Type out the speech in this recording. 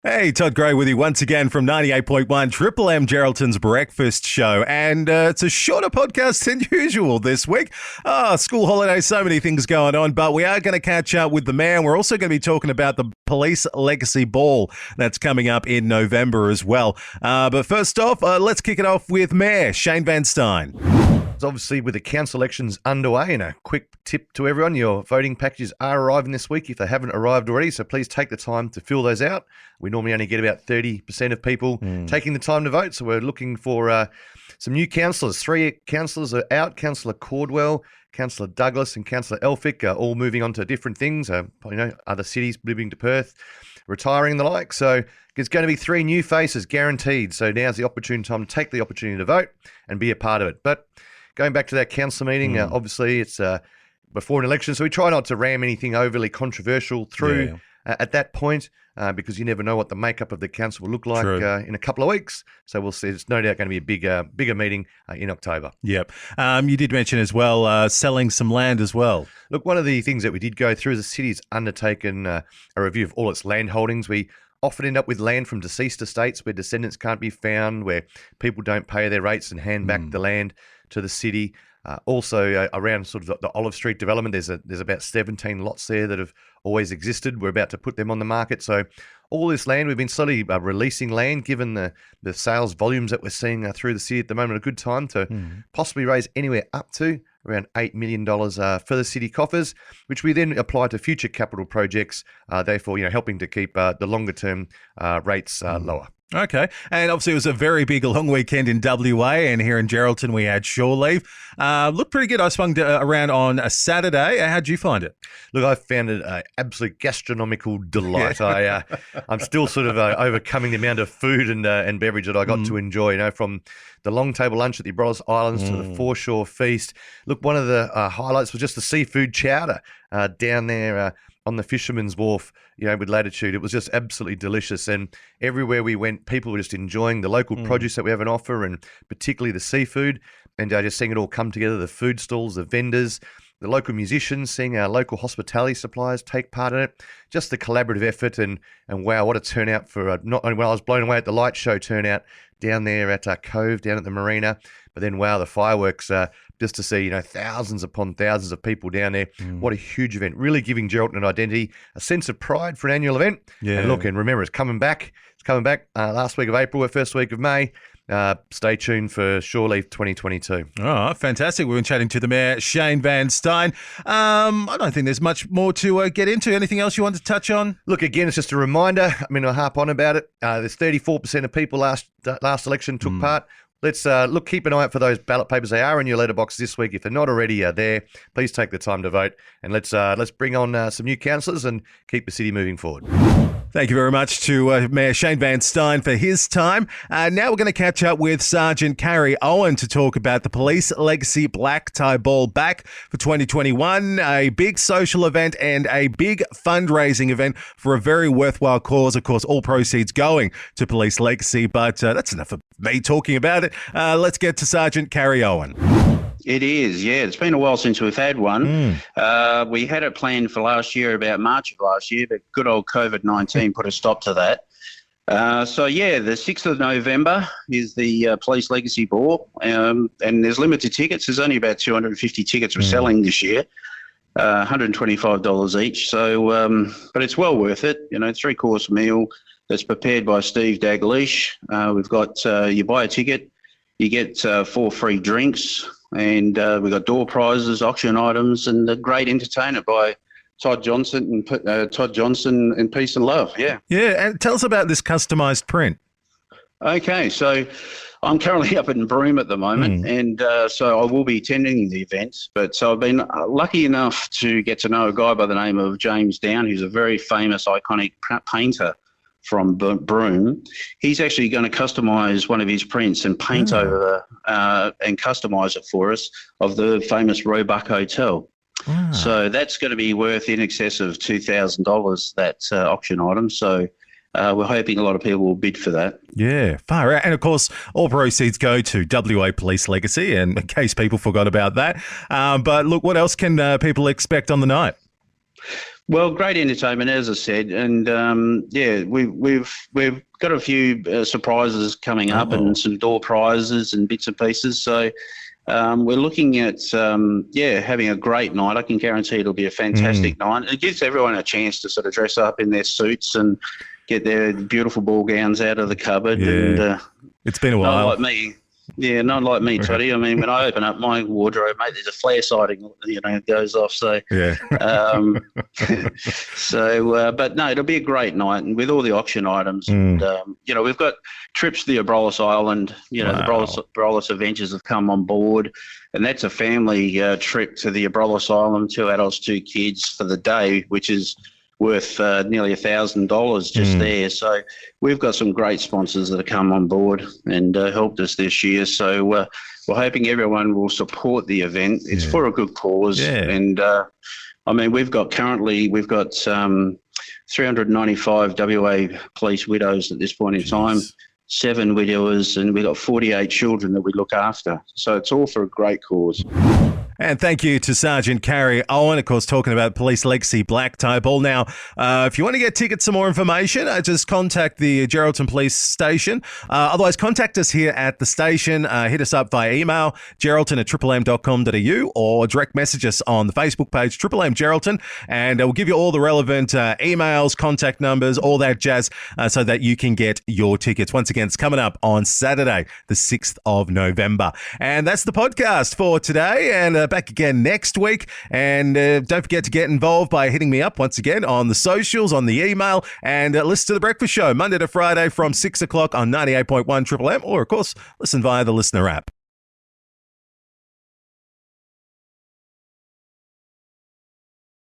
Hey, Todd Gray with you once again from 98.1 Triple M Geraldton's Breakfast Show. And it's a shorter podcast than usual this week. School holidays, so many things going on, but we are going to catch up with the mayor. We're also going to be talking about the Police Legacy Ball that's coming up in November as well. But first off, let's kick it off with Mayor Shane Van Stein. Obviously, with the council elections underway, and a quick tip to everyone, your voting packages are arriving this week if they haven't arrived already, so please take the time to fill those out. We normally only get about 30% of people taking the time to vote, so we're looking for some new councillors. 3 councillors are out: Councillor Cordwell, Councillor Douglas and Councillor Elphick are all moving on to different things, other cities, moving to Perth, retiring and the like. So there's going to be 3 new faces guaranteed, so now's the opportune time to take the opportunity to vote and be a part of it. But going back to that council meeting, obviously it's before an election, so we try not to ram anything overly controversial through at that point because you never know what the makeup of the council will look like in a couple of weeks. So we'll see. It's no doubt going to be a bigger meeting in October. Yep. You did mention as well selling some land as well. Look, one of the things that we did go through is the city's undertaken a review of all its land holdings. We often end up with land from deceased estates where descendants can't be found, where people don't pay their rates and hand back the land to the city. Also around sort of the Olive Street development, there's about 17 lots there that have always existed. We're about to put them on the market. So all this land, we've been slowly releasing land, given the sales volumes that we're seeing through the city at the moment. A good time to possibly raise anywhere up to around $8 million for the city coffers, which we then apply to future capital projects, therefore helping to keep the longer term rates lower. Okay. And obviously it was a very big long weekend in WA, and here in Geraldton we had shore leave. Looked pretty good. I swung around on a Saturday. How'd you find it? Look, I found it an absolute gastronomical delight. I'm still sort of overcoming the amount of food and beverage that I got to enjoy, from the long table lunch at the Bros Islands to the foreshore feast. Look, one of the highlights was just the seafood chowder down there on the Fisherman's Wharf, with Latitude. It was just absolutely delicious. And everywhere we went, people were just enjoying the local produce that we have on offer, and particularly the seafood, and just seeing it all come together, the food stalls, the vendors, the local musicians, seeing our local hospitality suppliers take part in it. Just the collaborative effort, and wow, what a turnout for not only, I was blown away at the light show turnout down there at Cove, down at the marina, but then wow, the fireworks, just to see, thousands upon thousands of people down there. What a huge event, really giving Geraldton an identity, a sense of pride for an annual event. Yeah. And remember, it's coming back. It's coming back last week of April or first week of May. Stay tuned for Shore Leave 2022. Oh, fantastic. We've been chatting to the Mayor, Shane Van Stein. I don't think there's much more to get into. Anything else you want to touch on? Look, again, it's just a reminder. I'll harp on about it. There's 34% of people last election took part. Let's keep an eye out for those ballot papers. They are in your letterbox this week. If they're not already there, please take the time to vote. And let's bring on some new councillors and keep the city moving forward. Thank you very much to Mayor Shane Van Stein for his time. Now we're going to catch up with Sergeant Carrie Owen to talk about the Police Legacy Black Tie Ball back for 2021, a big social event and a big fundraising event for a very worthwhile cause. Of course, all proceeds going to Police Legacy, but that's enough of me talking about it. Let's get to Sergeant Carrie Owen. It is, yeah. It's been a while since we've had one. We had it planned for last year, about March of last year, but good old COVID-19 put a stop to that. The 6th of November is the Police Legacy Ball, and there's limited tickets. There's only about 250 tickets we're selling this year, $125 each. So, but it's well worth it. 3-course meal that's prepared by Steve Dalglish. We've got, you buy a ticket, you get 4 free drinks, and we've got door prizes, auction items, and a great entertainer by Todd Johnson and Peace and Love. Yeah. Yeah, and tell us about this customised print. Okay, so I'm currently up in Broome at the moment, and so I will be attending the event. But so I've been lucky enough to get to know a guy by the name of James Down, who's a very famous, iconic painter from Broome. He's actually going to customise one of his prints and paint over and customise it for us of the famous Roebuck Hotel. So that's going to be worth in excess of $2,000, that auction item. So we're hoping a lot of people will bid for that. Yeah, far out. And of course, all proceeds go to WA Police Legacy, and in case people forgot about that. But look, what else can people expect on the night? Well, great entertainment, as I said, and yeah, we've got a few surprises coming up and some door prizes and bits and pieces. So we're looking at having a great night. I can guarantee it'll be a fantastic night. It gives everyone a chance to sort of dress up in their suits and get their beautiful ball gowns out of the cupboard. Yeah. And It's been a while. not like me. Yeah, not like me, Toddy. I mean, when I open up my wardrobe, mate, there's a flare sighting, goes off. So, Yeah. but no, it'll be a great night, and with all the auction items, and we've got trips to the Abrolhos Island. The Abrolhos Adventures have come on board, and that's a family trip to the Abrolhos Island, 2 adults, 2 kids for the day, which is worth nearly $1,000 just there. So we've got some great sponsors that have come on board and helped us this year. So we're hoping everyone will support the event. It's for a good cause. Yeah. And I mean, we've got 395 WA police widows at this point in time, 7 widowers, and we've got 48 children that we look after. So it's all for a great cause. And thank you to Sergeant Carrie Owen, of course, talking about Police Legacy Black Tie Ball. Now, if you want to get tickets, some more information, just contact the Geraldton Police Station. Otherwise, contact us here at the station. Hit us up via email, geraldton@mmm.com.au, or direct message us on the Facebook page, M Geraldton, and we'll give you all the relevant emails, contact numbers, all that jazz, so that you can get your tickets. Once again, it's coming up on Saturday, the 6th of November. And that's the podcast for today, and back again next week. And don't forget to get involved by hitting me up once again on the socials, on the email, and listen to The Breakfast Show Monday to Friday from 6 o'clock on 98.1 Triple M, or of course, listen via the Listener app.